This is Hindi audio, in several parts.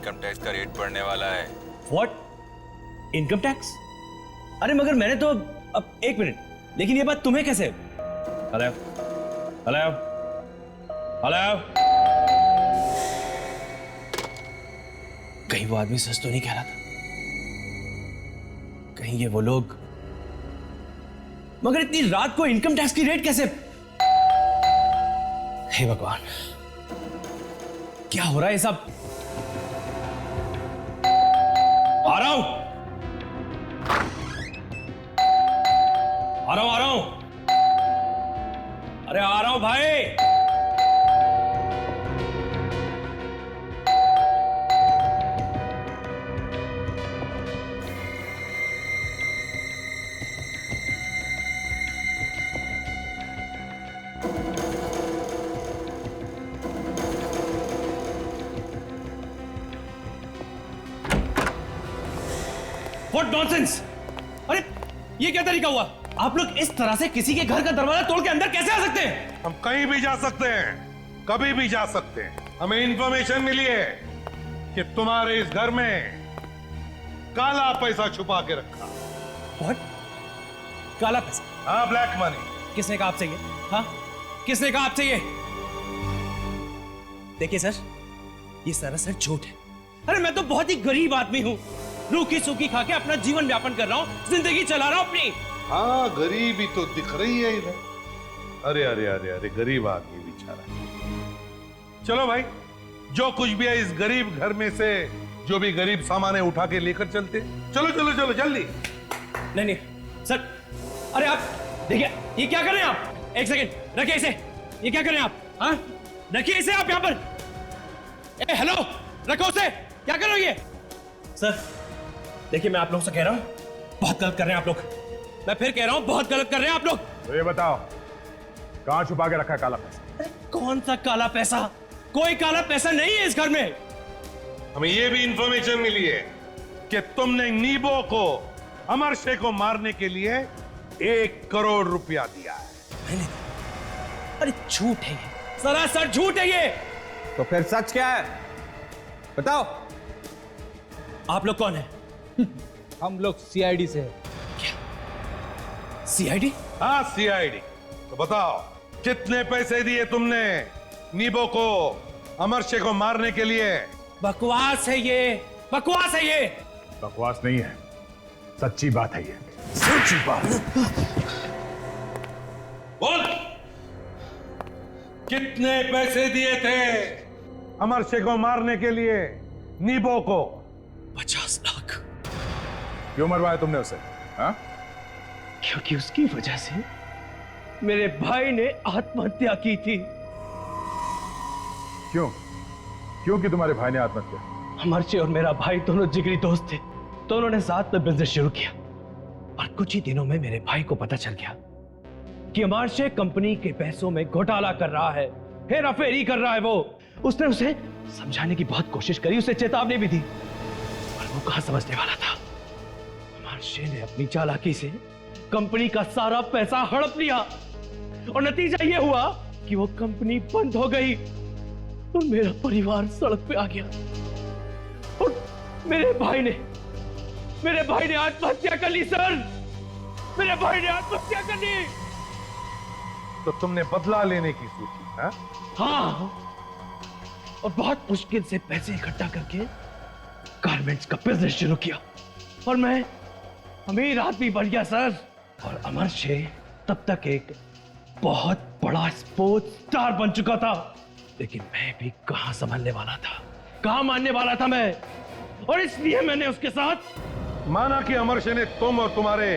इनकम टैक्स का रेट बढ़ने वाला है। व्हाट? Income tax? अरे मगर मैंने तो अब एक मिनट, लेकिन ये बात तुम्हें कैसे? हेलो हेलो हेलो, कहीं वो आदमी सच तो नहीं कह रहा था? कहीं ये वो लोग? मगर इतनी रात को इनकम टैक्स की रेट कैसे? हे भगवान, क्या हो रहा है सब? आ रहा हूं, आ रहा हूं, आ रहा हूं। अरे आ रहा हूं भाई। What nonsense! अरे ये क्या तरीका हुआ? आप लोग इस तरह से किसी के घर का दरवाजा तोड़ के अंदर कैसे आ सकते हैं? हम कहीं भी जा सकते हैं, कभी भी जा सकते हैं। हमें इंफॉर्मेशन मिली है कि तुम्हारे इस घर में काला पैसा छुपा के रखा। What? काला पैसा? हाँ, ब्लैक मनी। किसने कहा आपसे ये? हाँ, किसने कहा आपसे ये? देखिए सर, ये सरासर झूठ है। अरे मैं तो बहुत ही गरीब आदमी हूँ, रूखी सूखी खा के अपना जीवन व्यापन कर रहा हूँ, जिंदगी चला रहा हूँ अपनी। हाँ, गरीबी तो दिख रही है इधर। अरे अरे अरे अरे, गरीब आदमी बेचारा। चलो भाई, जो कुछ भी है इस गरीब घर में से जो भी गरीब सामान है उठा के लेकर चलते। चलो चलो चलो जल्दी। नहीं नहीं सर, अरे आप देखिए, ये क्या कर रहे हैं आप? एक सेकंड रखिए इसे। ये क्या कर रहे हैं आप? हाँ, रखिए इसे आप यहाँ पर। ए हेलो, रखो उसे। क्या कर रहे हो ये? सर देखिए, मैं आप लोगों से कह रहा हूँ, बहुत गलत कर रहे हैं आप लोग। मैं फिर कह रहा हूँ, बहुत गलत कर रहे हैं आप लोग। तो ये बताओ, कहां छुपा के रखा है काला पैसा? अरे कौन सा काला पैसा? कोई काला पैसा नहीं है इस घर में। हमें ये भी इंफॉर्मेशन मिली है कि तुमने नीबो को, अमर शेख को मारने के लिए 1 करोड़ रुपया दिया है। मैंने? अरे झूठ है ये, सरासर झूठ है ये। तो फिर सच क्या है? बताओ। आप लोग कौन है? हम लोग सीआईडी से हैं। सीआईडी? हाँ, सीआईडी। तो बताओ, कितने पैसे दिए तुमने नीबो को, अमर शेख को मारने के लिए? बकवास है ये, बकवास है ये। बकवास नहीं है, सच्ची बात है ये। सच्ची बात? बोल, कितने पैसे दिए थे अमर शेख को मारने के लिए नीबो को? 50 लाख। क्यों मरवाया तुमने उसे? हाँ? क्योंकि उसकी वजह से मेरे भाई ने आत्महत्या की थी। क्यों? क्यों कि तुम्हारे भाई ने आत्महत्या? अमरचे और मेरा भाई दोनों जिगरी दोस्त थे, दोनों ने साथ में बिजनेस शुरू किया। और कुछ ही दिनों में मेरे भाई को पता चल गया कि अमरचे कंपनी के पैसों में घोटाला कर रहा है, हेरा फेरी कर रहा है। उसने उसे समझाने की बहुत कोशिश करी, उसे चेतावनी भी दी, पर वो कहां समझने वाला था। अमरचे ने अपनी चालाकी से कंपनी का सारा पैसा हड़प लिया और नतीजा यह हुआ कि वो कंपनी बंद हो गई और मेरा परिवार सड़क पे आ गया। और मेरे भाई ने आत्महत्या कर ली सर। मेरे भाई ने आत्महत्या कर ली। तो तुमने बदला लेने की सोची? हाँ? हाँ, और बहुत मुश्किल से पैसे इकट्ठा करके गारमेंट्स का बिजनेस शुरू किया और मैं अमीर आदमी बन गया सर। और अमर शेख तब तक एक बहुत बड़ा स्पोर्ट्स स्टार बन चुका था। लेकिन मैं भी कहां संभलने वाला था, कहां मानने वाला था मैं। और इसलिए मैंने उसके साथ माना कि अमर शेख ने तुम और तुम्हारे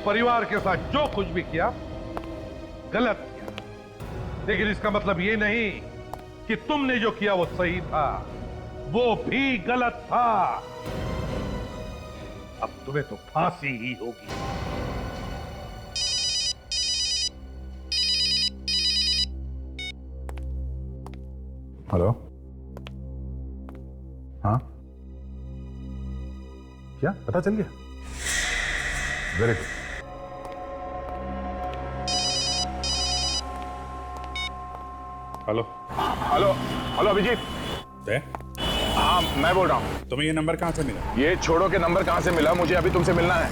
परिवार के साथ जो कुछ भी किया गलत किया, लेकिन इसका मतलब ये नहीं कि तुमने जो किया वो सही था, वो भी गलत था। अब तुम्हें तो फांसी ही होगी। हेलो? हाँ, क्या पता चल गया? Very good. Hello hello hello Abhijit. हाँ मैं बोल रहा हूँ। तुम्हें ये नंबर कहाँ से मिला? ये छोड़ो के नंबर कहाँ से मिला? मुझे अभी तुमसे मिलना है।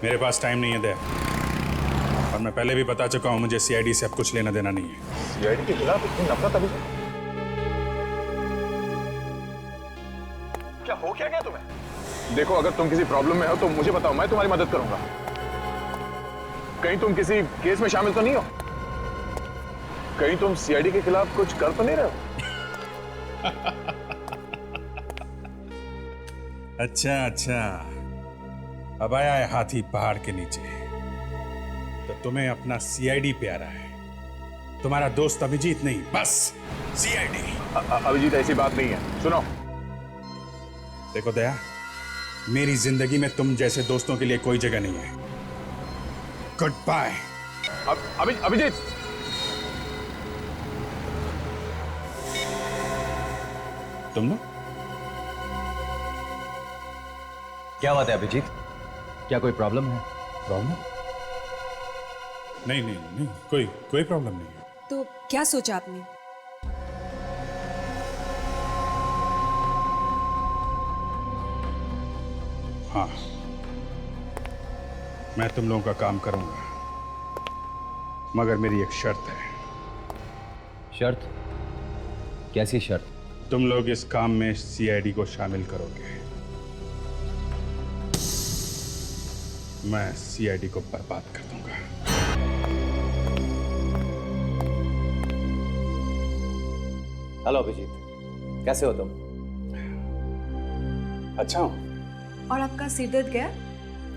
मेरे पास टाइम नहीं है दया, और मैं पहले भी बता चुका हूँ मुझे सीआईडी से अब कुछ लेना देना नहीं है। सीआईडी के खिलाफ इतनी नफरत अभी से? क्या हो क्या गया तुम्हें? देखो अगर तुम किसी प्रॉब्लम में हो तो मुझे बताओ, मैं तुम्हारी मदद करूंगा। कहीं तुम किसी केस में शामिल तो नहीं हो? कहीं तुम सीआईडी के खिलाफ कुछ कर तो नहीं रहे हो? अच्छा, अब आया है हाथी पहाड़ के नीचे, तो तुम्हें अपना सीआईडी प्यारा है, तुम्हारा दोस्त अभिजीत नहीं, बस सीआईडी। अभिजीत ऐसी बात नहीं है, सुनो। देखो दया, मेरी जिंदगी में तुम जैसे दोस्तों के लिए कोई जगह नहीं है। Good bye. अभिजीत, तुम लोग क्या बात है अभिजीत? क्या कोई प्रॉब्लम है? प्रॉब्लम? नहीं, कोई प्रॉब्लम नहीं है। तो क्या सोचा आपने? हाँ, मैं तुम लोगों का काम करूंगा, मगर मेरी एक शर्त है। शर्त? कैसी शर्त? तुम लोग इस काम में सीआईडी को शामिल करोगे, मैं सीआईडी को बर्बाद कर दूंगा। हेलो अभिजीत, कैसे हो तुम? अच्छा हूं। और आपका सिर दर्द गया?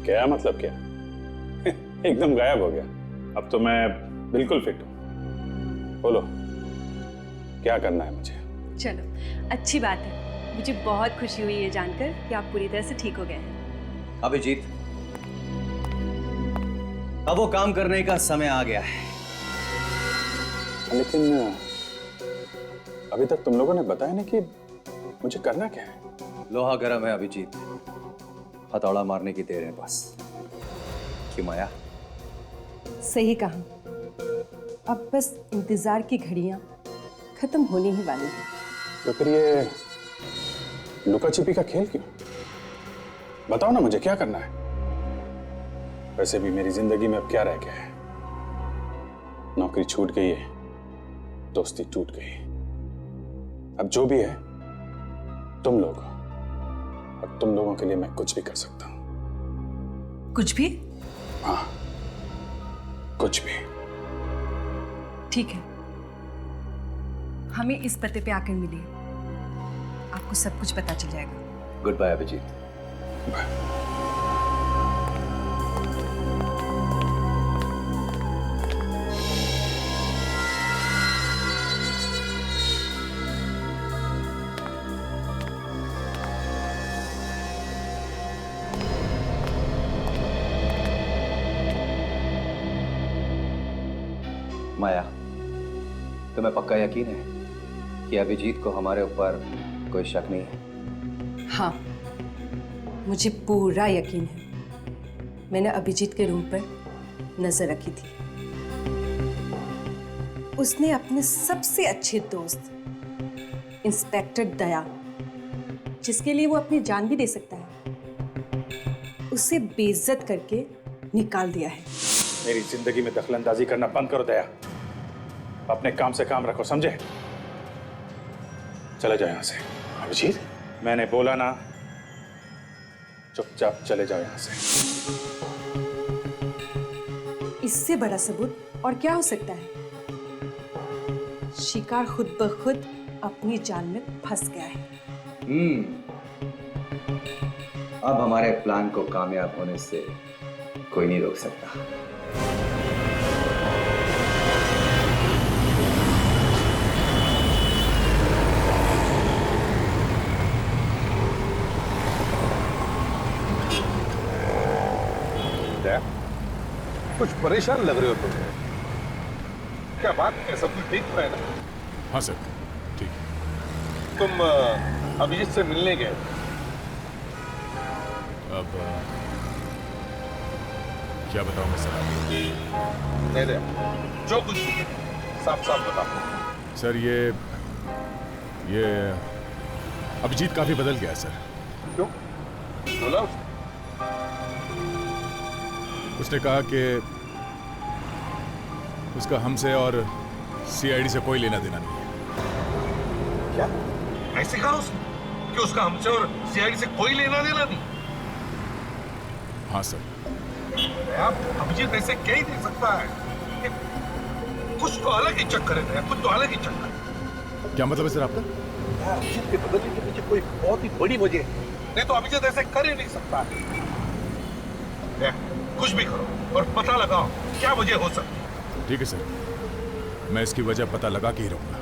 क्या मतलब क्या? एकदम गायब हो गया। अब तो मैं बिल्कुल फिट हूं। बोलो क्या करना है मुझे? चलो अच्छी बात है, मुझे बहुत खुशी हुई ये जानकर कि आप पूरी तरह से ठीक हो गए हैं। अभिजीत, अब वो काम करने का समय आ गया है। लेकिन अभी तक तुम लोगों ने बताया नहीं कि मुझे करना क्या है। लोहा गर्म है अभिजीत, हथौड़ा मारने की देर है बस। क्यों माया? सही कहा, अब बस इंतजार की घड़ियां खत्म होने ही वाली हैं। तो फिर ये लुका छिपी का खेल क्यों? बताओ ना मुझे क्या करना है। वैसे भी मेरी जिंदगी में अब क्या रह गया है? नौकरी छूट गई है, दोस्ती टूट गई, अब जो भी है तुम लोग, और तुम लोगों के लिए मैं कुछ भी कर सकता हूं। कुछ भी? हाँ, कुछ भी। ठीक है, हमें इस पते पे आकर मिलिए, आपको सब कुछ पता चल जाएगा। Good bye Abhijit. Bye. Maya, तुम्हें पक्का यकीन है कि अभिजीत को हमारे ऊपर कोई शक नहीं है? हाँ, मुझे पूरा यकीन है। मैंने अभिजीत के रूम पर नजर रखी थी। उसने अपने सबसे अच्छे दोस्त इंस्पेक्टर दया, जिसके लिए वो अपनी जान भी दे सकता है, उसे बेइज्जत करके निकाल दिया है। मेरी जिंदगी में दखलंदाजी करना बंद करो दया, अपने काम से काम रखो, समझे? चले जाओ यहां से। अभिजीत, मैंने बोला ना, चुपचाप चले जाओ यहां से। इससे बड़ा सबूत और क्या हो सकता है? शिकार खुद ब खुद अपनी जाल में फंस गया है। अब हमारे प्लान को कामयाब होने से कोई नहीं रोक सकता। कुछ परेशान लग रहे हो तुम। क्या बात है? सब कुछ ठीक है ना? हाँ सर, ठीक है। तुम अभिजीत से मिलने गए? अब क्या बताऊं मैं सर? नहीं, जो कुछ साफ साफ बताओ। सर ये ये अभिजीत काफी बदल गया सर। क्यों? बोला उसने कहा कि उसका हमसे और सीआईडी से कोई लेना देना नहीं है। क्या? ऐसे कहा उसने कि उसका हमसे और सीआईडी से कोई लेना देना नहीं? हाँ सर। आप अभिजीत ऐसे कह ही नहीं सकता है। कुछ तो अलग ही चक्कर है, कुछ तो अलग ही चक्कर। क्या मतलब है सर आपका? अभिजीत के बदलने के पीछे कोई बहुत ही बड़ी वजह है, नहीं तो अभिजीत ऐसे कर ही नहीं सकता। कुछ भी करो और पता लगाओ क्या वजह हो सकती है। ठीक है सर, मैं इसकी वजह पता लगा के ही रहूंगा।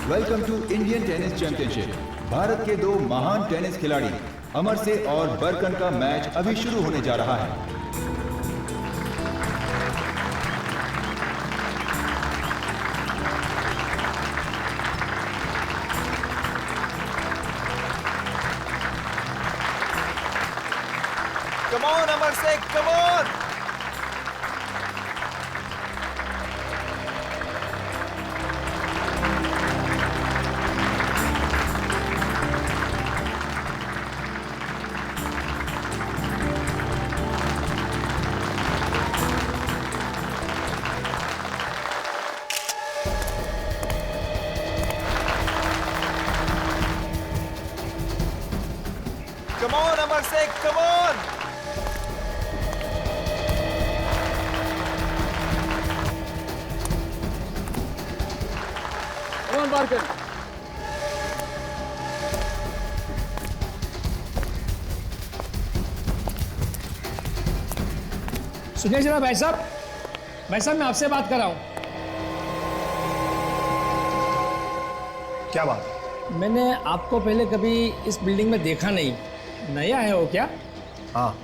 Welcome to Indian tennis championship. Bharat के दो महान टेनिस खिलाड़ी अमर से और बरकन का मैच अभी शुरू होने जा रहा है। Come on, Amarse, come on! Come on, Amarse, come on! Come on, Barkan. सुनिए जरा भाई साहब मैं आपसे बात कर रहा हूं। क्या बात? मैंने आपको पहले कभी इस बिल्डिंग में देखा नहीं, नया है वो क्या? हाँ।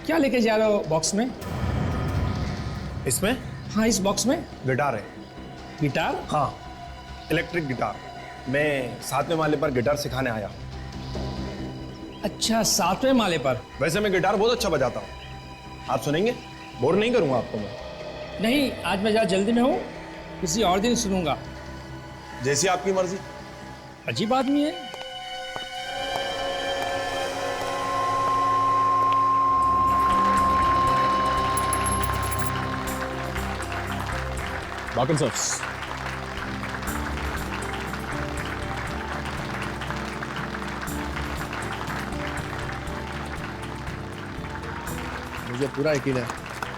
क्या लेके जा रहे हो बॉक्स में? इसमें? हाँ, इस बॉक्स में गिटार है। गिटार? हाँ, इलेक्ट्रिक गिटार। मैं 7वें माले पर गिटार सिखाने आया। अच्छा, 7वें माले पर? वैसे मैं गिटार बहुत अच्छा बजाता हूँ, आप सुनेंगे? बोर नहीं करूँगा आपको मैं। नहीं, आज मैं ज़रा जल्दी में हूँ, किसी और दिन सुनूंगा। जैसी आपकी मर्जी। अजीब आदमी है। बाकन सर, मुझे पूरा यकीन है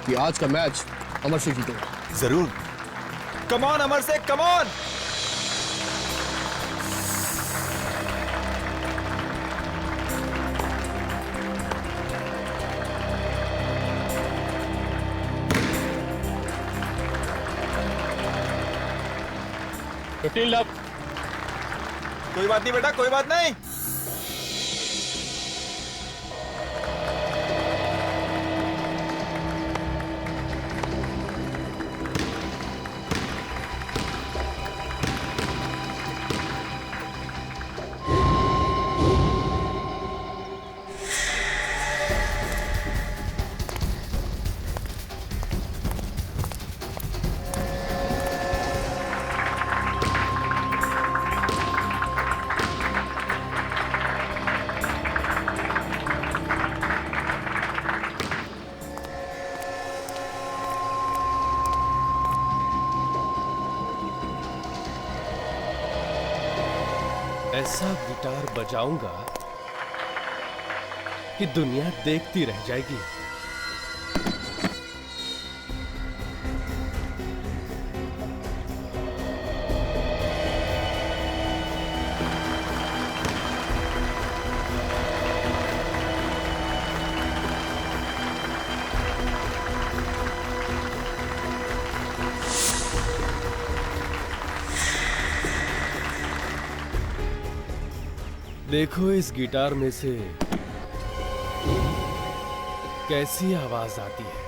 कि आज का मैच अमर से जीतेगा। जरूर। Come on, Amarse, come on! कोई बात नहीं बेटा, कोई बात नहीं। ऐसा गिटार बजाऊंगा कि दुनिया देखती रह जाएगी। देखो इस गिटार में से कैसी आवाज आती है।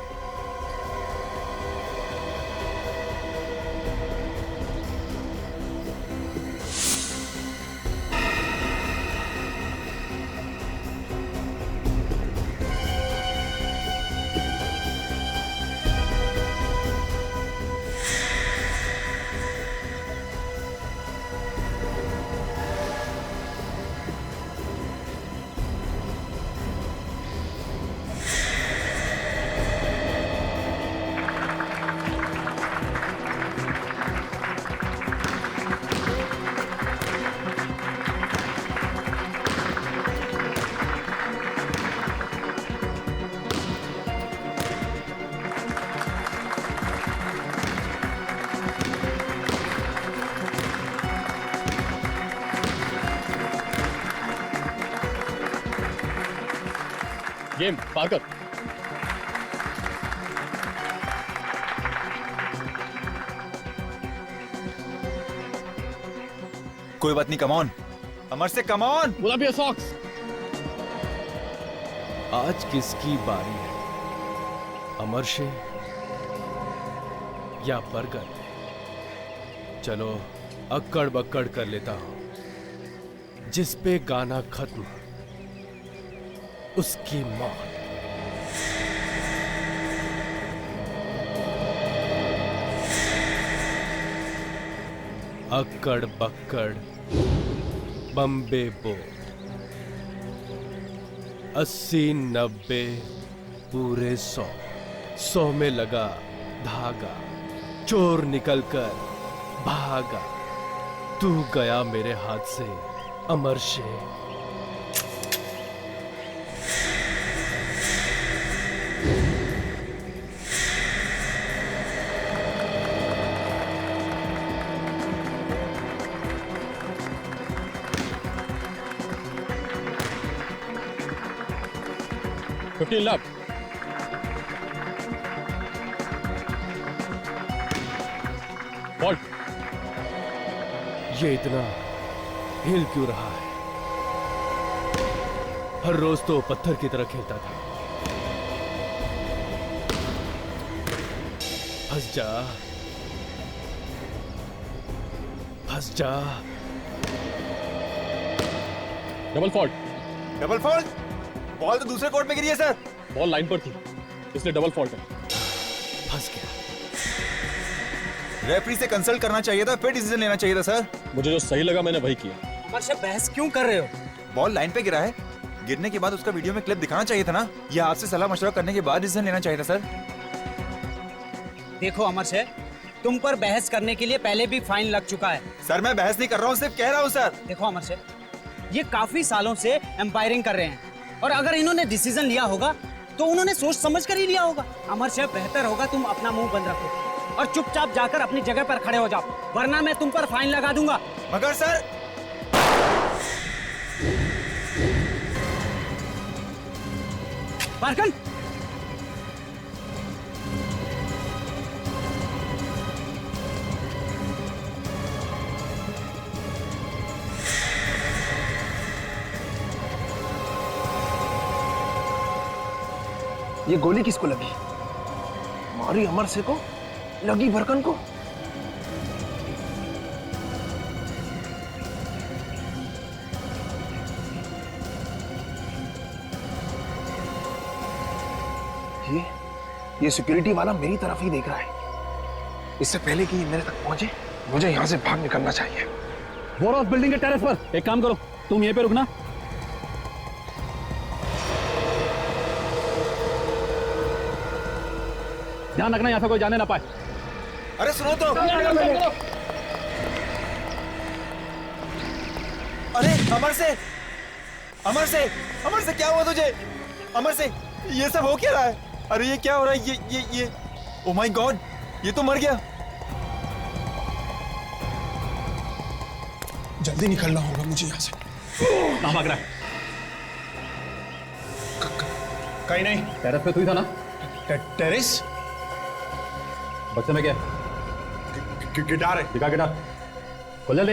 Game Parker. कोई बात नहीं, कम ऑन अमर से, come on. Pull up your socks. आज किसकी बारी है, अमर से या बरगद? चलो अक्कड़ बक्कड़ कर लेता हूं, जिस पे गाना खत्म उसकी मौत। अक्कड़ बक्कड़ बम्बे बोट, 80 90 पूरे 100 में लगा धागा, चोर निकलकर भागा, तू गया मेरे हाथ से अमर शेर। लाख फॉल्ट। ये इतना हिल क्यों रहा है? हर रोज तो पत्थर की तरह खेलता था। फंस जा, फंस जा। Double fault. Double fault? Ball तो दूसरे कोर्ट में गिरी है सर। बॉल लाइन पर थी, इसलिए डबल फॉल्ट है। फंस गया। रेफरी से कंसल्ट करना चाहिए था, फिर डिसीजन लेना चाहिए था सर। मुझे जो सही लगा मैंने वही किया। अमर से बहस क्यों कर रहे हो? बॉल लाइन पे गिरा है, गिरने के बाद उसका वीडियो में क्लिप दिखाना चाहिए था ना। या आपसे सलाह मशवरा करने के बाद डिसीजन लेना चाहिए था सर। देखो अमर से, तुम पर बहस करने के लिए पहले भी फाइन लग चुका है। सर मैं बहस नहीं कर रहा हूँ, सिर्फ कह रहा हूँ सर। देखो अमर से, ये काफी सालों से एम्पायरिंग कर रहे हैं, और अगर इन्होंने डिसीजन लिया होगा तो उन्होंने सोच समझ कर ही लिया होगा। अमर से बेहतर होगा तुम अपना मुंह बंद रखो और चुपचाप जाकर अपनी जगह पर खड़े हो जाओ, वरना मैं तुम पर फाइन लगा दूंगा। मगर सर बारकन, ये गोली किसको लगी? मारी अमर से को, लगी बरकन को। ये सिक्योरिटी वाला मेरी तरफ ही देख रहा है। इससे पहले कि ये मेरे तक पहुंचे, मुझे यहां से भाग निकलना चाहिए। बोर ऑफ बिल्डिंग के टेरेस पर। एक काम करो, तुम यहीं पे रुकना। ध्यान रखना, यहां से कोई जाने ना पाए। अरे सुनो तो। अरे अमर से, अमर से, अमर से क्या हुआ तुझे? अमर से ये सब हो क्या रहा है? अरे ये क्या हो रहा है? ये ओ माय गॉड, ये तो मर गया। जल्दी निकलना होगा मुझे यहाँ से। कहाँ भाग रहा है? कहीं नहीं। टेरेस पे तू ही था ना? टेरेस? बक्से में क्या? गिटार है। दिखा गिटार, खोल जल्दी।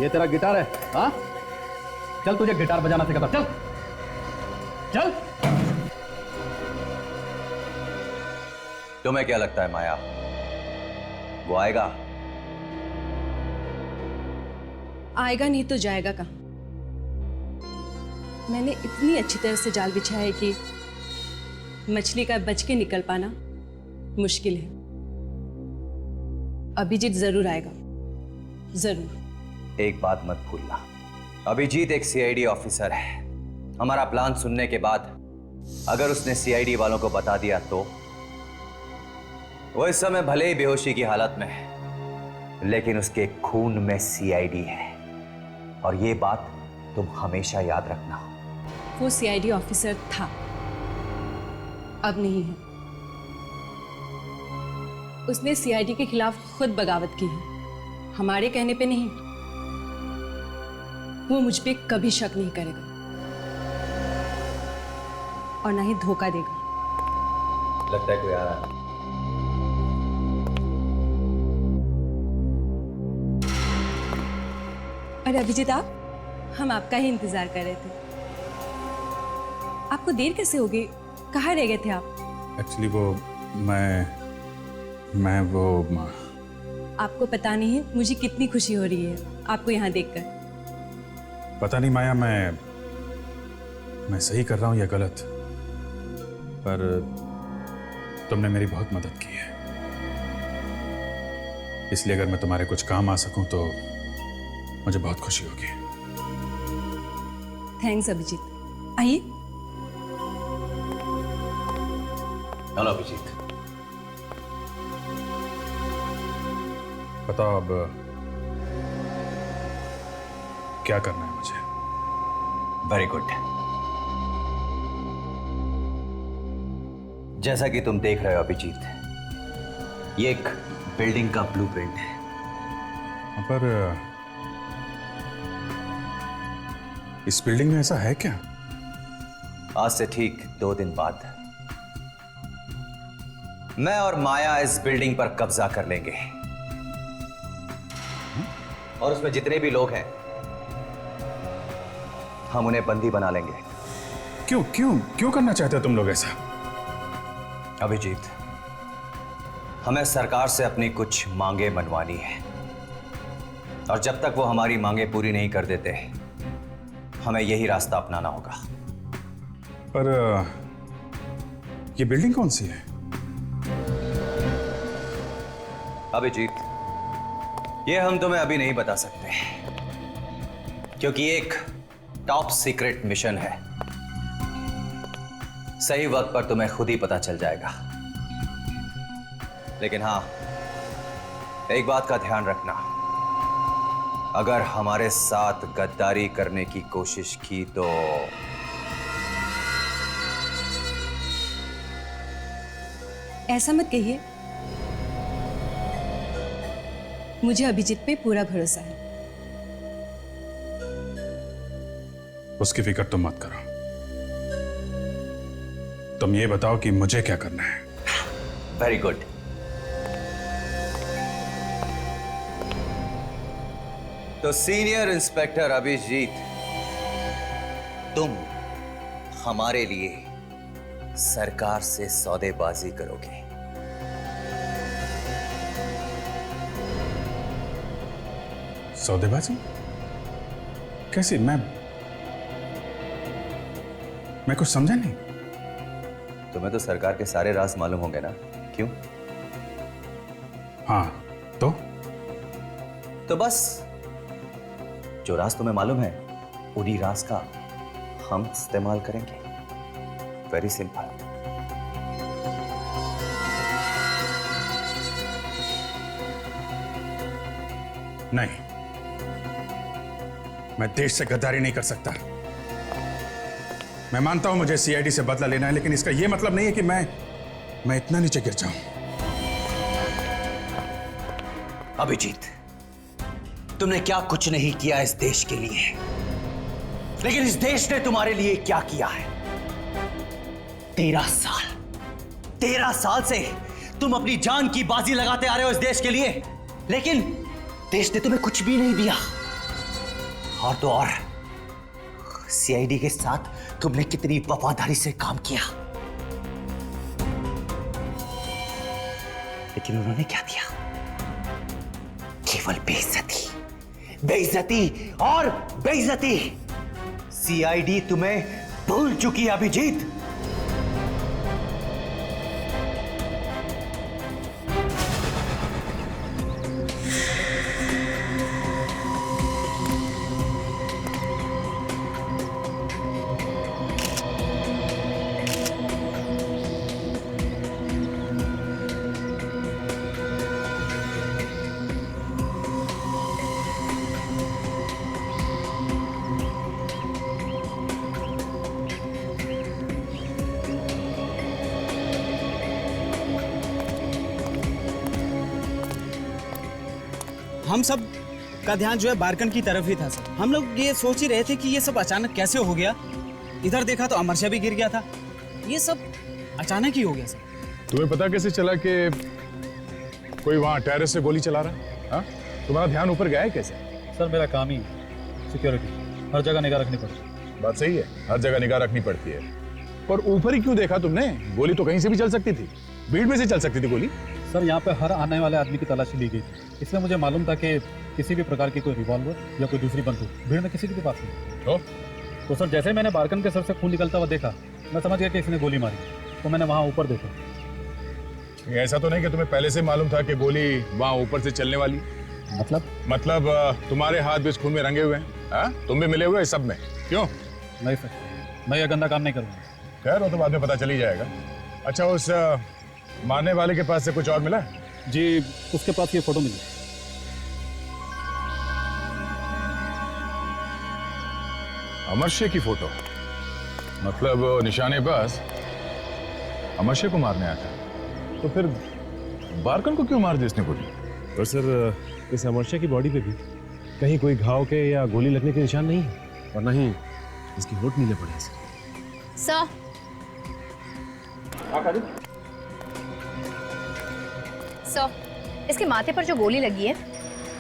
ये तेरा गिटार है? हाँ, चल तुझे गिटार बजाना सिखाता। चल चल। तुम्हें क्या लगता है माया, वो आएगा? आएगा नहीं तो जाएगा कहाँ? मैंने इतनी अच्छी तरह से जाल बिछाया है कि मछली का बच के निकल पाना मुश्किल है। अभिजीत जरूर आएगा, जरूर। एक बात मत भूलना, अभिजीत एक सीआईडी ऑफिसर है। हमारा प्लान सुनने के बाद अगर उसने सीआईडी वालों को बता दिया तो वो इस समय भले ही बेहोशी की हालत में है, लेकिन उसके खून में सीआईडी है। और ये बात तुम हमेशा याद रखना। वो सीआईडी ऑफिसर था, अब नहीं है। उसने सीआईडी के खिलाफ खुद बगावत की है, हमारे कहने पे नहीं। वो मुझ पे कभी शक नहीं करेगा और ना ही धोखा देगा। लगता है कोई आ रहा है। अरे अभिजीत, आप, हम आपका ही इंतजार कर रहे थे। आपको देर कैसे होगी? कहाँ रह गए थे आप? एक्चुअली वो मैं वो आपको पता नहीं है मुझे कितनी खुशी हो रही है आपको यहाँ देखकर। पता नहीं माया, मैं सही कर रहा हूँ या गलत, पर तुमने मेरी बहुत मदद की है, इसलिए अगर मैं तुम्हारे कुछ काम आ सकूं तो मुझे बहुत खुशी होगी। थैंक्स अभिजीत। आइए। हेलो अभिजीत। बताओ अब क्या करना है मुझे? Very good. जैसा कि तुम देख रहे हो अभिजीत, ये एक बिल्डिंग का ब्लूप्रिंट है। पर इस बिल्डिंग में ऐसा है क्या? आज से ठीक 2 दिन बाद मैं और माया इस बिल्डिंग पर कब्जा कर लेंगे और उसमें जितने भी लोग हैं हम उन्हें बंदी बना लेंगे। क्यों क्यों क्यों करना चाहते हो तुम लोग ऐसा? अभिजीत, हमें सरकार से अपनी कुछ मांगे मनवानी है और जब तक वो हमारी मांगे पूरी नहीं कर देते हमें यही रास्ता अपनाना होगा। पर ये बिल्डिंग कौन सी है? अभिजीत, ये हम तुम्हें अभी नहीं बता सकते क्योंकि एक टॉप सीक्रेट मिशन है। सही वक्त पर तुम्हें खुद ही पता चल जाएगा। लेकिन हां, एक बात का ध्यान रखना, अगर हमारे साथ गद्दारी करने की कोशिश की तो ऐसा मत कहिए, मुझे अभिजीत पे पूरा भरोसा है। उसकी फिक्र तुम मत करो, तुम ये बताओ कि मुझे क्या करना है। Very good. तो सीनियर इंस्पेक्टर अभिजीत, तुम हमारे लिए सरकार से सौदेबाजी करोगे। सौदेबाजी? कैसे? मैं कुछ समझा नहीं। तुम्हें तो सरकार के सारे राज मालूम होंगे ना? क्यों? हाँ, तो बस जो राज तुम्हें मालूम है उन्हीं राज का हम इस्तेमाल करेंगे। Very simple. नहीं, मैं देश से गद्दारी नहीं कर सकता। मैं मानता हूं मुझे सीआईडी से बदला लेना है, लेकिन इसका यह मतलब नहीं है कि मैं इतना नीचे गिर जाऊं। अभिजीत, तुमने क्या कुछ नहीं किया इस देश के लिए, लेकिन इस देश ने तुम्हारे लिए क्या किया है। 13 साल से तुम अपनी जान की बाजी लगाते आ रहे हो इस देश के लिए, लेकिन देश ने तुम्हें कुछ भी नहीं दिया। और तो और सीआईडी के साथ तुमने कितनी वफादारी से काम किया, लेकिन उन्होंने क्या दिया? केवल बेइज्जती, बेइज्जती और बेइज्जती। सीआईडी तुम्हें भूल चुकी है अभिजीत। हम सब का ध्यान जो है बारकन की तरफ ही था सर। हम लोग ये सोच ही रहे थे कि ये सब अचानक कैसे हो गया। इधर देखा तो अमर शाह भी गिर गया था। ये सब अचानक ही हो गया सर। तुम्हें पता कैसे चला कि कोई वहां टेरेस से गोली चला रहा है? हाँ? तुम्हारा ध्यान ऊपर गया है कैसे? सर मेरा काम ही सिक्योरिटी, हर जगह निगाह रखनी पड़ती है। बात सही है, हर जगह निगाह रखनी पड़ती है, पर ऊपर ही क्यों देखा तुमने? गोली तो कहीं से भी चल सकती थी, भीड़ में से चल सकती थी गोली। सर यहाँ पे हर आने वाले आदमी की तलाशी ली गई थी, इसलिए मुझे मालूम था कि किसी भी प्रकार की कोई रिवॉल्वर या कोई दूसरी बंदूक भीड़ में किसी के पास नहीं। तो सर जैसे मैंने बारकन के सर से खून निकलता हुआ देखा, मैं समझ गया कि इसने गोली मारी, तो मैंने वहाँ ऊपर देखा। ऐसा तो नहीं कि तुम्हें पहले से मालूम था कि गोली वहां ऊपर से चलने वाली? मतलब तुम्हारे हाथ भी इस खून में रंगे हुए हैं? हाँ? तुम भी मिले हुए इस सब में? क्यों? नहीं सर, मैं ये गंदा काम नहीं करूँगा। खैर वो तो बाद में पता चल ही जाएगा। अच्छा, उस मारने वाले के पास से कुछ और मिला? जी, उसके पास ये फोटो मिली। अमर शेर की फोटो? मतलब निशानेबाज अमर शेर को मारने आया था, तो फिर बारकन को क्यों मार दी इसने गोली? तो सर इस अमर शेर की बॉडी पे भी कहीं कोई घाव के या गोली लगने के निशान नहीं है, और ना ही इसकी होठ नीले पड़े हैं। सर इसके माथे पर जो गोली लगी है,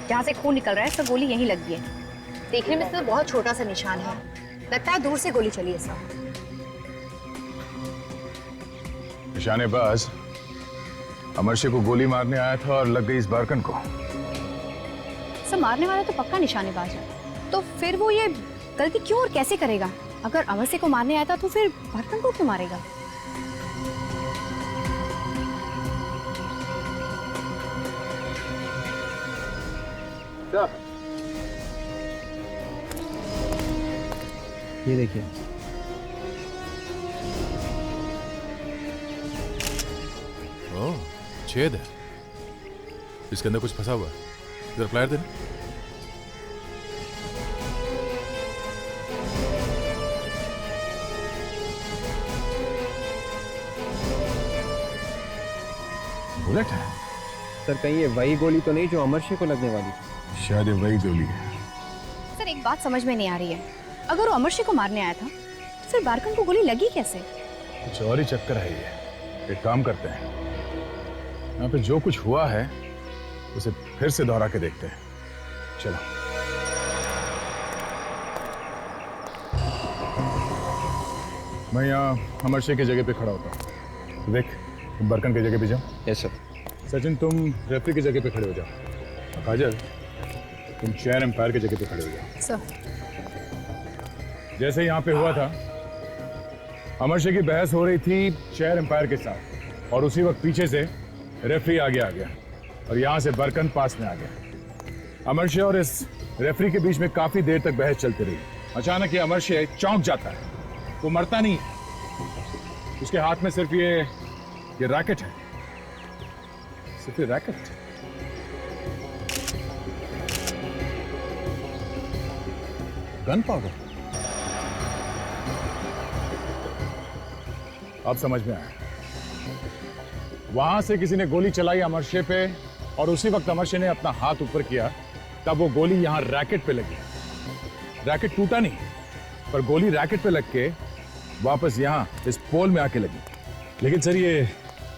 जहाँ से खून निकल रहा है, सब गोली यहीं लगी है। देखने में तो बहुत छोटा सा निशान है, लगता है दूर से गोली चली है सर। निशानेबाज अमर शेर को गोली मारने आया था और लग गई इस बारकन को। सर मारने वाला तो पक्का निशानेबाज है, तो फिर वो ये गलती क्यों और कैसे करेगा? अगर अमर शेर को मारने आया था तो फिर बारकन को क्यों मारेगा? ये देखिए, ओह, छेद है, इसके अंदर कुछ फंसा हुआ है। इधर फ्लायर देना। बुलेट है? सर कहीं ये वही गोली तो नहीं जो अमर शेर को लगने वाली थी? शायद ये वही गोली है। सर एक बात समझ में नहीं आ रही है, अगर वो अमर शेर को मारने आया था तो फिर बारकन को गोली लगी कैसे? कुछ और ही चक्कर है ये। एक काम करते हैं, यहाँ पे जो कुछ हुआ है उसे फिर से दोहरा के देखते हैं। चलो। मैं यहाँ अमर शेर की जगह पे खड़ा होता हूँ, देख तुम बरकन की जगह पे जाओ। Yes sir. सचिन तुम रेफरी की जगह पे खड़े हो जाओ। काजल तुम चेयर एम्पायर की जगह पे खड़े हो जाओ। सर जैसे यहाँ पे हुआ था, अमर शेर की बहस हो रही थी चेयर एम्पायर के साथ, और उसी वक्त पीछे से रेफरी आगे आ गया और यहाँ से बरकन पास में आ गया। अमर शेर और इस रेफरी के बीच में काफी देर तक बहस चलती रही। अचानक ये अमर शेर चौंक जाता है, वो मरता नहीं, उसके हाथ में सिर्फ ये रैकेट है, सिर्फ ये रैकेट। Gun powder. अब समझ में आया, वहां से किसी ने गोली चलाई अमर शेर पे, और उसी वक्त अमर शेर ने अपना हाथ ऊपर किया, तब वो गोली यहां रैकेट पे लगी। रैकेट टूटा नहीं, पर गोली रैकेट पे लग के वापस यहां इस पोल में आके लगी। लेकिन सर ये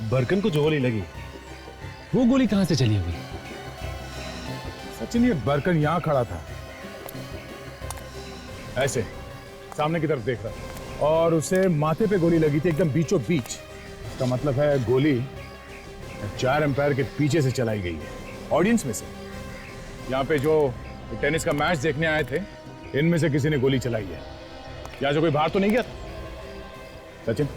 बरकन को जो गोली लगी, वो गोली कहां से चली होगी? सचिन ये बरकन यहां खड़ा था, ऐसे सामने की तरफ देख रहा था, और उसे माथे पे गोली लगी थी एकदम बीचों बीच। इसका मतलब है गोली चेयर एम्पायर के पीछे से चलाई गई है, ऑडियंस में से। यहाँ पे जो टेनिस का मैच देखने आए थे, इनमें से किसी ने गोली चलाई है। यहाँ से कोई बाहर तो नहीं गया था? सचिन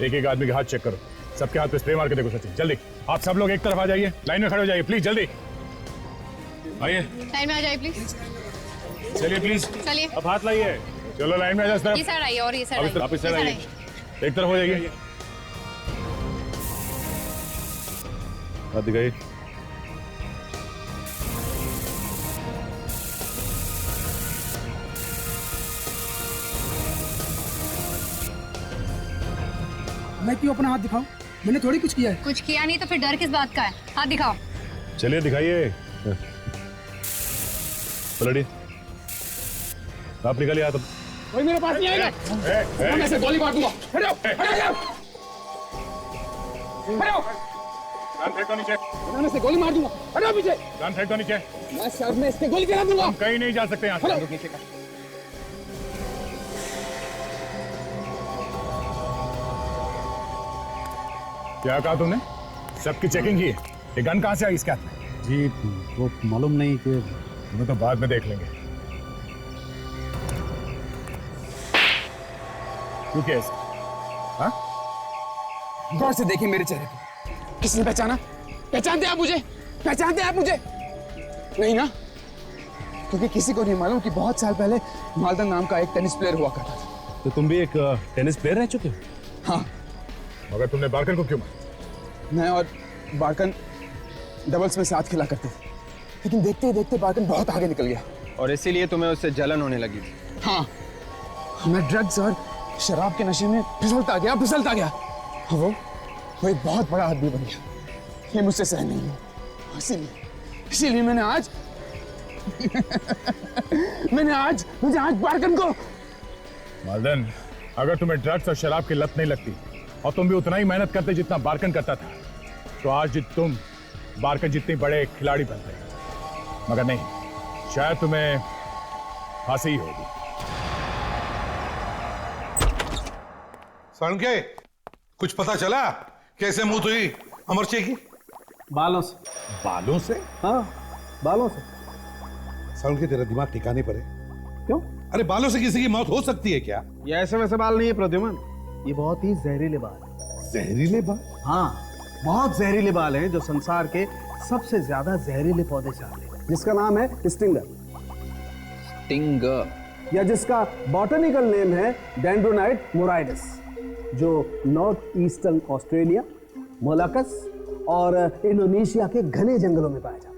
एक एक आदमी के हाथ चेक करो, सबके हाथ पे स्प्रे मार के देखो। सचिन जल्दी, आप सब लोग एक तरफ आ जाइए, लाइन में खड़े हो जाइए प्लीज, जल्दी आइए। लाइन में आ जाइए प्लीज। चलिए प्लीज, चलिए अब हाथ लाइए। चलो लाइन में आ जाओ इस तरफ। ये साइड आइए और ये साइड आइए। आप इस साइड आइए, एक तरफ हो जाइए। हाथ दिखाइए। मैं क्यों अपना हाथ दिखाऊं? मैंने थोड़ी कुछ किया है। कुछ किया नहीं तो फिर डर किस बात का है? हाथ दिखाओ। चलिए दिखाइए। पलटी आप निकलिए यहाँ तो। कोई मेरे पास नहीं आएगा। मैं ऐसे गोली मार दूंगा। हट जाओ, हट जाओ, हट जाओ। गन फेंको नीचे। मैं ऐसे गोली मार दूंगा। हट जाओ पीछे। गन फेंको नीचे। मैं सर में इसके गोली चला दूंगा। हम कहीं नहीं जा सकते यहाँ से। नीचे का। क्या कहा तुमने? सबकी चेकिंग की है। ये गन कहाँ से आई इसके हाथ में? जी वो मालूम नहीं कि वो तो बाद में देख लेंगे। तू क्या है? हाँ? गौर से देखिए मेरे चेहरे को। किसने पहचाना? पहचानते आप मुझे? पहचानते आप मुझे? नहीं ना? क्योंकि किसी को नहीं मालूम कि बहुत साल पहले मालदन नाम का एक टेनिस प्लेयर हुआ करता था। तो तुम भी एक टेनिस प्लेयर रह चुके हो? हाँ। मगर तुमने बार्कन को क्यों मारा? मैं और बार्कन डबल्स में साथ खेला करते थे, लेकिन देखते ही देखते बार्कन बहुत आगे निकल गया। और इसीलिए तुम्हें उससे जलन होने लगी थी। हाँ, मैं ड्रग्स और शराब के नशे में फिसलता गया। वो एक बहुत बड़ा आदमी बन गया। ये मुझसे सहन नहीं हुआ। इसीलिए मैंने आज मुझे आज बार्कन को। मालदन, अगर तुम्हें ड्रग्स और शराब की लत नहीं लगती और तुम भी उतना ही मेहनत करते जितना बार्कन करता था, तो आज तुम बार्कन जितने बड़े खिलाड़ी बनते। मगर नहीं, शायद तुम्हें फांसी ही होगी। साळुंखे, कुछ पता चला कैसे मौत हुई अमरचे की? बालों से। बालों से? हाँ, बालों से। साळुंखे, तेरा दिमाग ठिकाने पर है? क्यों? अरे बालों से किसी की मौत हो सकती है क्या? ये ऐसे वैसे बाल नहीं है प्रद्युमन, ये बहुत ही जहरीले बाल है। जहरीले बाल? हाँ, बहुत जहरीले बाल हैं जो संसार के सबसे ज्यादा जहरीले पौधे से आते हैं, जिसका नाम है स्टिंगर। स्टिंगर, या जिसका बॉटनिकल नेम है डेंड्रोनाइट मोराइडस, जो नॉर्थ ईस्टर्न ऑस्ट्रेलिया, मोलाकस और इंडोनेशिया के घने जंगलों में पाया जाता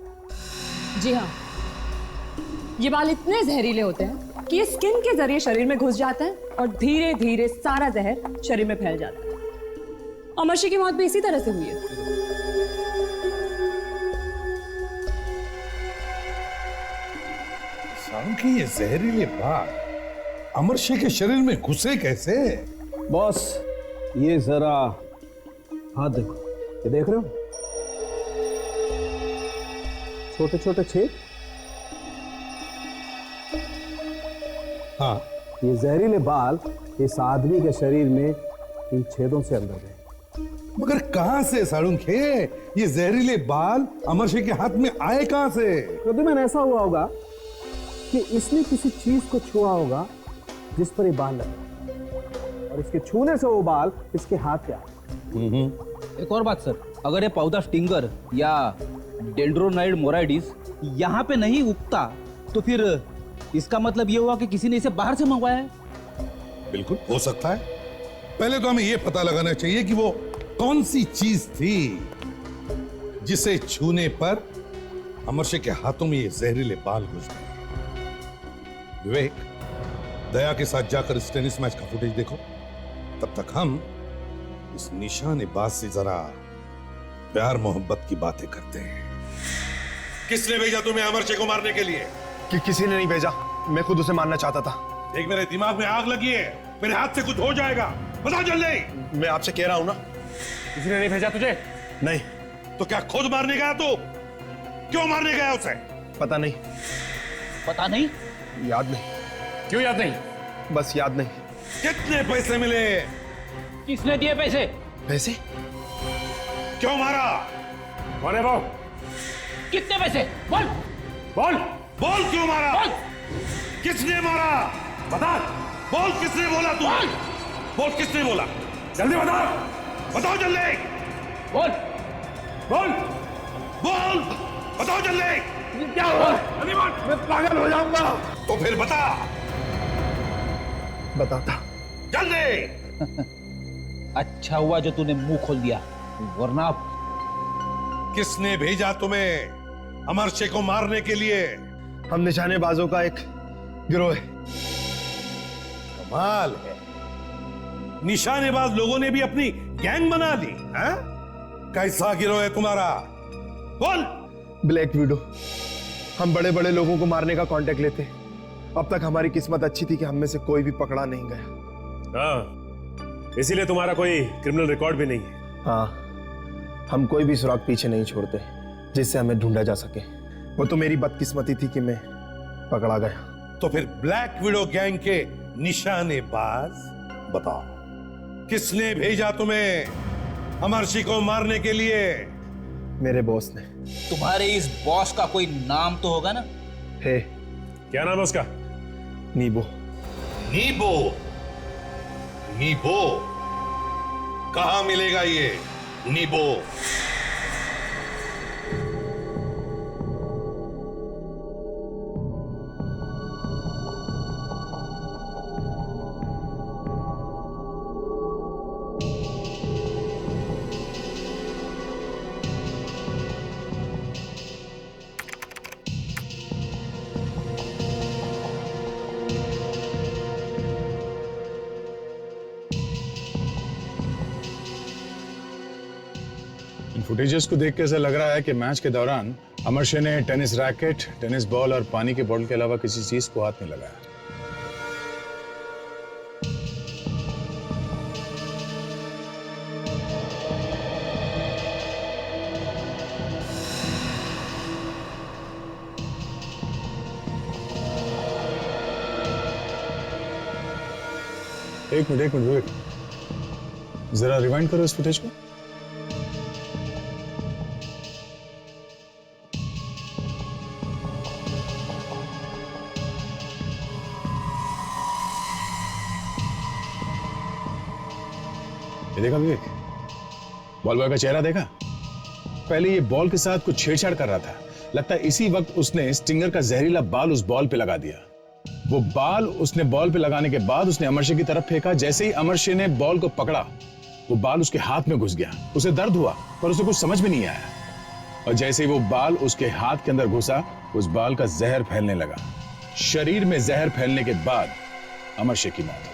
है। जी हाँ, ये बाल इतने जहरीले होते हैं कि ये स्किन के जरिए शरीर में घुस जाता है और धीरे धीरे सारा जहर शरीर में फैल जाता है। अमरशी की मौत भी इसी तरह से हुई है। साळुंखे, ये जहरीले बाल अमरशी के शरीर में घुसे कैसे? बॉस, ये जरा हाथ देखो, ये देख रहे हो? छोटे छोटे छेद। हाँ, ये जहरीले बाल इस आदमी के शरीर में इन छेदों से अंदर गए। मगर कहां से साळुंखे? ये जहरीले बाल अमरशी के हाथ में आए कहां से? प्रद्युमन, ऐसा हुआ होगा कि इसने किसी चीज को छुआ होगा जिस पर ये बाल लगे, और इसके छूने से वो बाल इसके हाथ पे आए। एक और बात सर, अगर ये पौधा स्टिंगर या डेंड्रोनाइड मोराइडिस यहाँ पे नहीं उगता, तो फिर इसका मतलब ये हुआ कि किसी ने इसे बाहर से मंगवाया है। बिल्कुल हो सकता है। पहले तो हमें यह पता लगाना चाहिए कि वो कौन सी चीज थी जिसे छूने पर अमरशी के हाथों में ये जहरीले बाल घुस गए। विवेक, दया के साथ जाकर इस टेनिस मैच का फुटेज देखो। तब तक हम इस निशानेबाज से जरा प्यार मोहब्बत की बातें करते हैं। किसने भेजा तुम्हें अमरशी को मारने के लिए? कि किसी ने नहीं भेजा, मैं खुद उसे मारना चाहता था। देख, मेरे दिमाग में आग लगी है, मेरे हाथ से कुछ हो जाएगा। बता जल्दी। मैं आपसे कह रहा हूं ना, किसी ने नहीं भेजा तुझे? नहीं। तो क्या खुद मारने गया तू? क्यों मारने गया उसे? पता नहीं। पता नहीं? याद नहीं। क्यों याद नहीं? बस याद नहीं। कितने पैसे मिले? किसने दिए पैसे? पैसे? क्यों मारा? कौन है वो? कितने पैसे? बोल बोल बोल, क्यों मारा? बोल। किसने मारा? बता। बोल, किसने बोला तू? बोल, किसने बोला? जल्दी बता। बताओ जल्दी। बोल बोल बोल, बताओ जल्दी। क्या हुआ? मैं पागल हो जाऊंगा। तो फिर बता। बताता जल्दी। अच्छा हुआ जो तूने मुंह खोल दिया, वरना किसने भेजा तुम्हें अमरशी को मारने के लिए? हम निशानेबाजों का एक गिरोह है। कमाल है, निशानेबाज लोगों ने भी अपनी गैंग बना ली है? कैसा गिरोह है तुम्हारा? बोल। Black window. हम बड़े बड़े लोगों को मारने का कांटेक्ट लेते। अब तक हमारी किस्मत अच्छी थी कि हम में से कोई भी पकड़ा नहीं गया। हाँ, इसीलिए तुम्हारा कोई क्रिमिनल रिकॉर्ड भी नहीं है। हाँ, हम कोई भी सुराग पीछे नहीं छोड़ते जिससे हमें ढूंढा जा सके। वो तो मेरी बदकिस्मती थी कि मैं पकड़ा गया। तो फिर ब्लैक विडो गैंग के निशानेबाज बताओ, किसने भेजा तुम्हें अमरशी को मारने के लिए? मेरे बॉस ने। तुम्हारे इस बॉस का कोई नाम तो होगा ना? है। क्या नाम है उसका? नीबो। नीबो? नीबो कहां मिलेगा ये नीबो? फुटेजेस को देख के ऐसा लग रहा है कि मैच के दौरान अमरशे ने टेनिस रैकेट, टेनिस बॉल और पानी के बोतल के अलावा किसी चीज को हाथ में लगाया। एक मिनट वेट, जरा रिवाइंड करो इस फुटेज को। ये देखा विवेक, बॉल बॉय का चेहरा देखा? पहले ये बॉल के साथ कुछ छेड़छाड़ कर रहा था। लगता है इसी वक्त उसने स्टिंगर का जहरीला बाल उस बॉल पे लगा दिया। वो बाल उसने बॉल पे लगाने के बाद उसने अमरशे की तरफ फेंका। जैसे ही अमरशे ने बॉल को पकड़ा, वो बाल उसके हाथ में घुस गया। उसे दर्द हुआ पर उसे कुछ समझ में नहीं आया। और जैसे ही वो बाल उसके हाथ के अंदर घुसा, उस बाल का जहर फैलने लगा। शरीर में जहर फैलने के बाद अमरशे की मौत हो गई।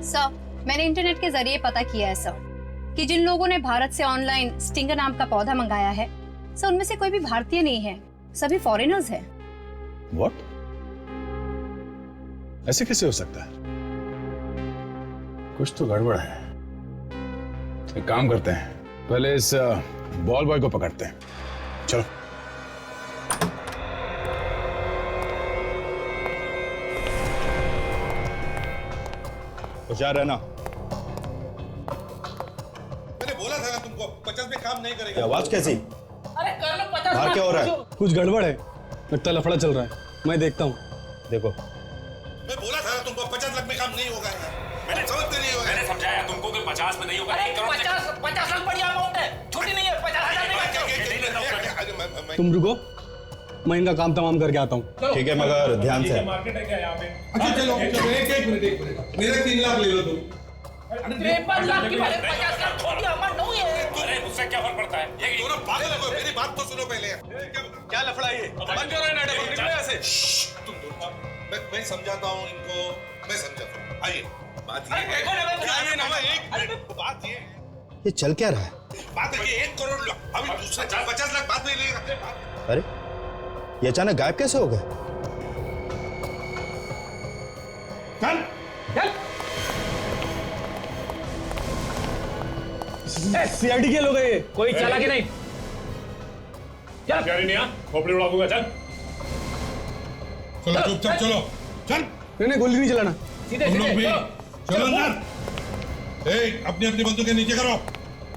सर, मैंने इंटरनेट के जरिए पता किया है सर कि जिन लोगों ने भारत से ऑनलाइन स्टिंगर नाम का पौधा मंगाया है, सर उनमें से कोई भी भारतीय नहीं है, सभी फॉरेनर्स हैं। What? ऐसे कैसे हो सकता है? कुछ तो गड़बड़ है। एक काम करते हैं, पहले इस बॉल बॉय को पकड़ते हैं। चलो। होशियार रहना। मैंने बोला था ना तुमको 50 में काम नहीं करेगा। आवाज कैसी? अरे कर लो 50। बाहर क्या हो रहा है? कुछ गड़बड़ है, लगता लफड़ा चल रहा है। मैं देखता हूँ। देखो, मैं बोला था ना तुमको 50 लाख में काम नहीं होगा। मैंने समझते नहीं होगा। मैंने समझाया तुमको कि 50 में नहीं होगा। 50 लाख बढ़िया अमाउंट है, छोटी नहीं है। 50,000 नहीं। तुम रुको, मैं इनका काम तमाम करके आता हूँ। ठीक है, मगर ध्यान से। मार्केट है क्या यहाँ पे? अच्छा चलो, एक मिनट। मेरे 3 लाख ले लो तुम। 53 लाख की 50 लाख छोटी अमाउंट नहीं है। अरे उससे क्या फर्क पड़ता है? ये दोनों पागल हो, मेरी बात तो सुनो पहले। क्या लफड़ा ये? बंद करो नाटक, निकलो यहाँ से। तुम दोनों, मैं समझाता हूँ इनको, मैं समझाता हूँ। आइए, बात ये है। एक मिनट, बात ये चल क्या रहा है? बात है कि 1 करोड़ अभी दूसरा 50 लाख बाद में लेगा। अरे ये अचानक गायब कैसे हो गए? चल चल। सीआईडी के लोग हैं ये। कोई चला कि नहीं? चल क्या नहीं, खोपड़ी उड़ा दूंगा। चल चलो, चुपचाप चलो। चल। नहीं, गोली नहीं चलाना। तुम लोग भी चलो अंदर। अपनी अपनी बंदूकें नीचे करो।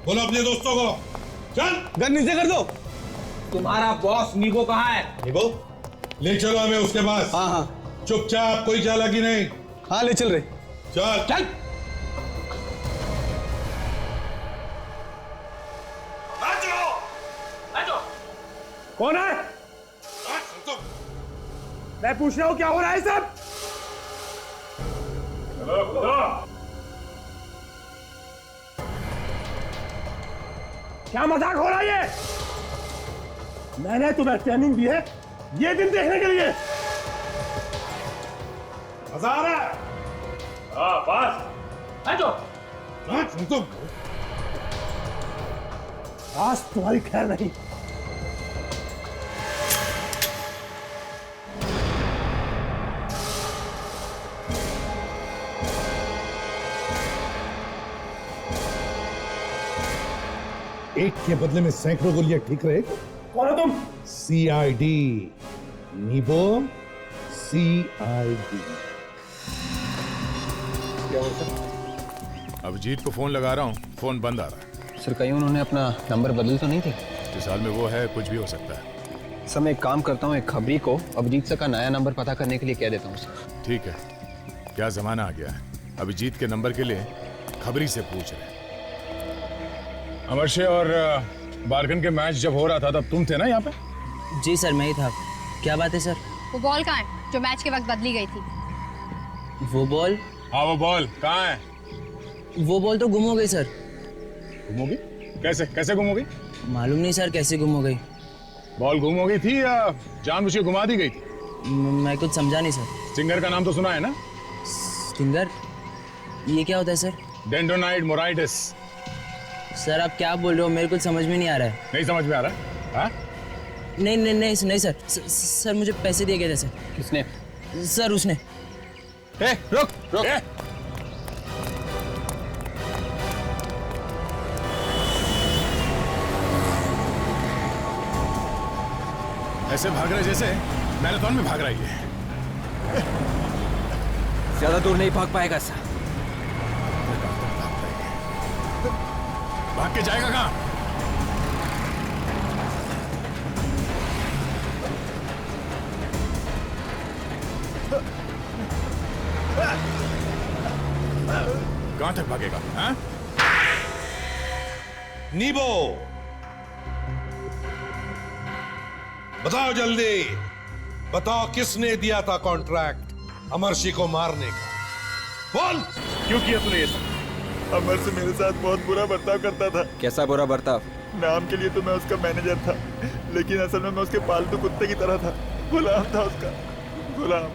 बोलो अपने दोस्तों को। चल, गन नीचे कर दो। तुम्हारा बॉस नीबो कहाँ है? नीबो? ले चलो हमें उसके पास। हाँ। चुपचाप, कोई चालाकी नहीं। हाँ, ले चल रहे। चल चल। कौन है? मैं पूछ रहा हूँ क्या हो रहा है सब? क्या मजाक हो रहा है ये? मैंने तुम्हें ट्रेनिंग दी है ये दिन देखने के लिए। मजा आ रहा है? हाँ, बस। तुम आज तुम्हारी खैर नहीं। एक के बदले में सैकड़ों गोलियां ठीक रहेगी। कौन हो तुम? CID, नीबो CID। क्या हो सर? अभिजीत को फोन लगा रहा हूँ, फोन बंद आ रहा है। सर कहीं उन्होंने अपना नंबर बदल तो नहीं थी? जिस हाल में वो है कुछ भी हो सकता है। सर मैं एक काम करता हूँ, एक खबरी को अभिजीत सर का नया नंबर पता करने के लिए कह देता हूँ सर। ठीक है, क्या जमाना आ गया है, अभिजीत के नंबर के लिए खबरी से पूछ रहे। अमरशे और बारगन के मैच जब हो रहा था तब तुम थे ना यहाँ पे? जी सर मैं ही था। क्या बात है सर? वो बॉल कहाँ है जो मैच के वक्त बदली गई थी? वो बॉल? हाँ वो बॉल कहाँ है? वो बॉल तो गुम हो गई सर। गुम हो गई? कैसे कैसे गुम हो गई? मालूम नहीं सर कैसे गुम हो गई। बॉल गुम हो गई थी या जानबूझ के घुमा दी गई थी? मैं कुछ समझा नहीं सर। स्टिंगर का नाम तो सुना है ना? स्टिंगर? ये क्या होता है सर? डेंड्रोनाइड मोराइटिस। सर आप क्या बोल रहे हो, मेरे कुछ समझ में नहीं आ रहा है। नहीं समझ में आ रहा है? हाँ? नहीं सर। सर मुझे पैसे दिए गए थे सर। किसने? सर उसने। रुक। ऐसे भाग रहे जैसे मैराथन में भाग रही है। ज्यादा दूर नहीं भाग पाएगा सर। भाग के जाएगा कहाँ? कहाँ तक भागेगा? हाँ? नीबो बताओ जल्दी, बताओ किसने दिया था कॉन्ट्रैक्ट अमरशी को मारने का? बोल, क्यों किया तूने ये सब? अमर से मेरे साथ बहुत बुरा बर्ताव करता था। कैसा बुरा बर्ताव? नाम के लिए तो मैं उसका मैनेजर था, लेकिन असल में मैं उसके पालतू कुत्ते की तरह था। गुलाम था उसका, गुलाम।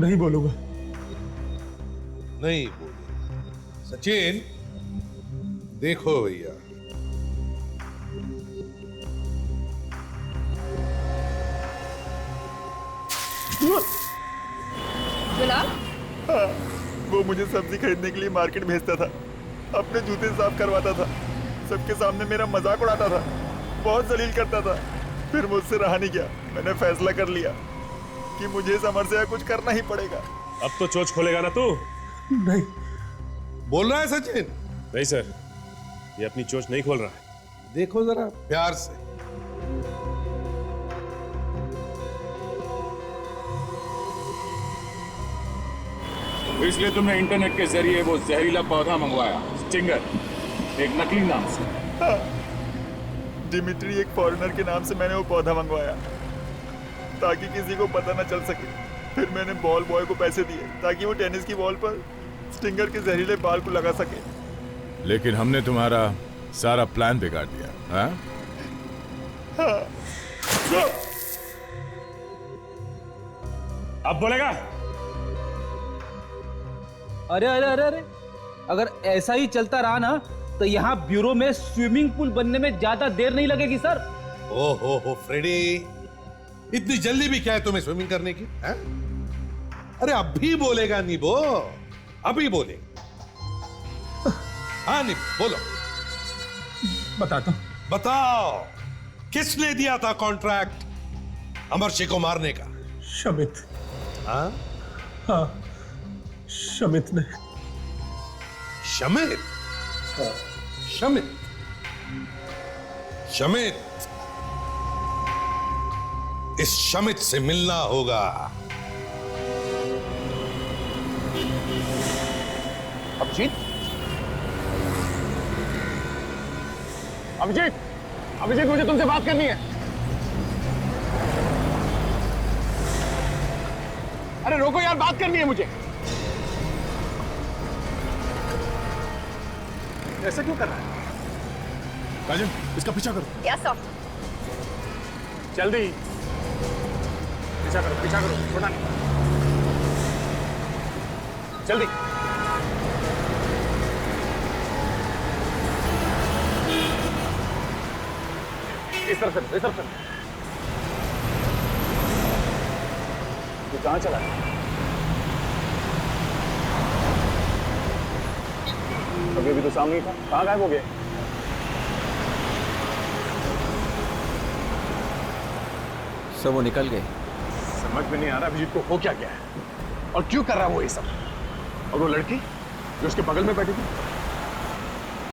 नहीं बोलूंगा। नहीं बोलूंगा। सचिन देखो भैया, गुलाम? हाँ, वो मुझे सब्जी खरीदने के लिए मार्केट भेजता था, अपने जूते साफ करवाता था, सबके सामने मेरा मजाक उड़ाता था, बहुत जलील करता था। फिर मुझसे रहा नहीं गया, मैंने फैसला कर लिया कि मुझे इस अमर से कुछ करना ही पड़ेगा। अब तो चोच खोलेगा ना तू? नहीं। बोल रहा है सचिन? नहीं सर, ये अपनी चोच नहीं खोल रहा है। देखो जरा प्यार से। इसलिए तुमने इंटरनेट के जरिए वो जहरीला पौधा मंगवाया, स्टिंगर, एक नकली नाम से। हाँ, डिमिट्री एक फॉरेनर के नाम से मैंने वो पौधा मंगवाया ताकि किसी को पता न चल सके। फिर मैंने बॉल बॉय को पैसे दिए ताकि वो टेनिस की बॉल पर स्टिंगर के जहरीले बाल को लगा सके। लेकिन हमने तुम्हारा सारा प्लान बिगाड़ दिया। हाँ? हाँ। अब बोलेगा? अरे अगर ऐसा ही चलता रहा ना तो यहाँ ब्यूरो में स्विमिंग पूल बनने में ज्यादा देर नहीं लगेगी सर। हो फ्रेडी, इतनी जल्दी भी क्या है तुम्हें स्विमिंग करने की? है? अरे अभी बोलेगा नीबो, अभी बोलेगा। हाँ नीबो बोलो। बताता। बताओ किसने दिया था कॉन्ट्रैक्ट अमरशी को मारने का? शमित। हाँ? हाँ, शमित ने। शमित? शमित? शमित, इस शमित से मिलना होगा। अभिजीत? अभिजीत? अभिजीत, मुझे तुमसे बात करनी है। अरे रोको यार, बात करनी है मुझे। ऐसा क्यों कर रहा है? राजन, इसका पीछा करो। Yes sir. जल्दी पीछा करो, छोड़ा नहीं। जल्दी। इस तरफ से, इस तरफ से। तू कहाँ चला है? अभी तो सामने ही था, कहाँ गायब हो गए? सब वो निकल गए। समझ में नहीं आ रहा अभिजीत को हो क्या गया है और क्यों कर रहा है वो ये सब। और वो लड़की जो उसके बगल में बैठी थी,